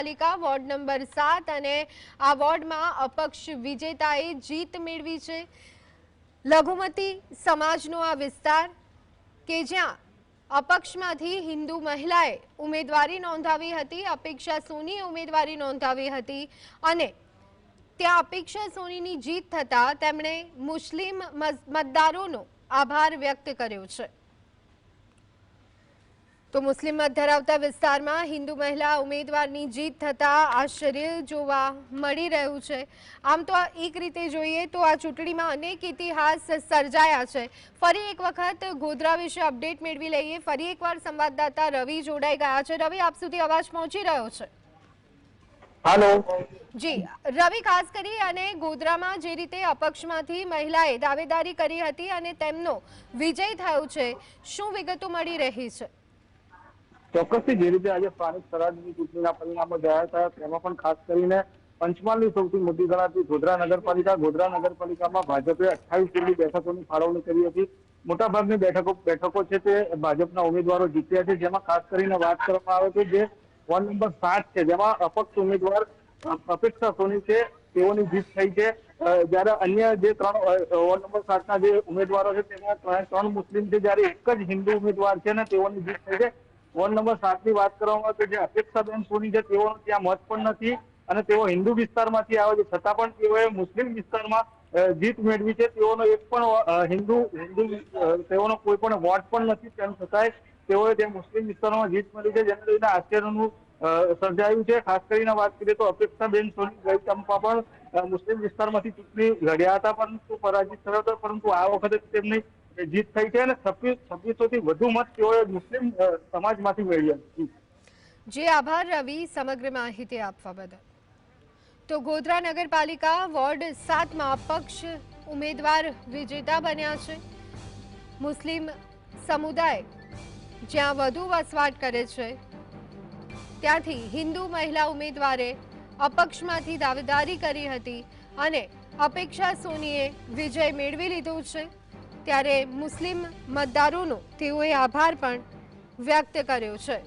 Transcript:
પાલિકા ward number 7 અને આ વોર્ડમાં અપક્ષ વિજેતાએ જીત મેળવી છે। લઘુમતી સમાજનો આ વિસ્તાર કે જ્યાં અપક્ષમાંથી હિન્દુ મહિલાએ ઉમેદવારી નોંધાવી હતી, અપેક્ષા સોનીએ ઉમેદવારી નોંધાવી હતી અને ત્યાં અપેક્ષા સોનીની જીત થતાં તેમણે મુસ્લિમ મતદારોનો આભાર વ્યક્ત કર્યો છે। તો મુસ્લિમ મત ધરાવતા વિસ્તારમાં હિન્દુ મહિલા ઉમેદવારની જીત થતાં આશ્ચર્ય જોવા મળી રહ્યું છે। આમ તો એક રીતે જોઈએ તો આ ચૂંટણીમાં અનેક ઇતિહાસ સર્જાયા છે। ફરી એક વખત ગોધરા વિશે અપડેટ મેળવી લઈએ। ફરી એકવાર સંવાદદાતા રવિ જોડાઈ ગયા છે। રવિ, આપ સુધી અવાજ પહોંચી રહ્યો છે? હાલો જી રવિ, ખાસ કરી અને ગોધરામાં જે રીતે અપક્ષમાંથી મહિલાએ દાવેદારી કરી હતી અને તેમનો વિજય થયો છે, શું વિગતો મળી રહી છે? ચોક્કસથી જે રીતે આજે સ્થાનિક સ્વરાજની ચૂંટણીના પરિણામો જાહેર થયા તેમાં પણ ખાસ કરીને પંચમહાલની સૌથી મોટી ગણાતી ગોધરા નગરપાલિકામાં ભાજપે 28 જેટલી બેઠકોની ફાળવણી કરી હતી। મોટાભાગની બેઠકો છે તે ભાજપના ઉમેદવારો જીત્યા છે, જેમાં ખાસ કરીને વાત કરવામાં આવે તો જે વોર્ડ નંબર 7 છે જેમાં અપક્ષ ઉમેદવાર અપેક્ષા સોની છે તેઓની જીત થઈ છે। જ્યારે અન્ય જે વોર્ડ નંબર 7ના જે ઉમેદવારો છે તેમાં ત્રણ મુસ્લિમ છે, જ્યારે એક જ હિન્દુ ઉમેદવાર છે ને તેઓની જીત થઈ છે। વોર્ડ નંબર 7ની વાત કરવામાં આવે તો જે અપેક્ષાબેન સોની છે તેઓનો ત્યાં મત પણ નથી અને તેઓ હિન્દુ વિસ્તારમાંથી આવે છે, છતાં પણ તેઓએ મુસ્લિમ વિસ્તારમાં જીત મેળવી છે। તેઓનો એક પણ તેઓનો કોઈ પણ વોટ પણ નથી, તેમ છતાંય તેઓએ તે મુસ્લિમ વિસ્તારમાં જીત મળી છે, જેને લઈને આશ્ચર્યનું સર્જાયું છે। ખાસ કરીને વાત કરીએ તો અપેક્ષાબેન સોની ગઈ ટર્મમાં પણ મુસ્લિમ વિસ્તારમાંથી ચૂંટણી લડ્યા હતા, પરંતુ પરાજિત થયો હતો, પરંતુ આ વખતે તેમની જીત થઈ છે અને 2600થી વધુ મત તેઓએ મુસ્લિમ સમાજમાંથી મેળવ્યા। જી આભાર રવિ, સમગ્ર માહિતી આપવા બદલ। તો ગોધરા નગરપાલિકા વોર્ડ 7માં અપક્ષ ઉમેદવાર વિજેતા બન્યા છે। મુસ્લિમ સમુદાય જ્યાં વધુ વસવાટ કરે છે ત્યાંથી હિન્દુ મહિલા ઉમેદવારે અપક્ષમાંથી દાવેદારી કરી હતી અને અપેક્ષા સોનીએ વિજય મેળવી લીધો છે। ત્યારે મુસ્લિમ મતદારોનો તેઓએ આભાર પણ વ્યક્ત કર્યો છે।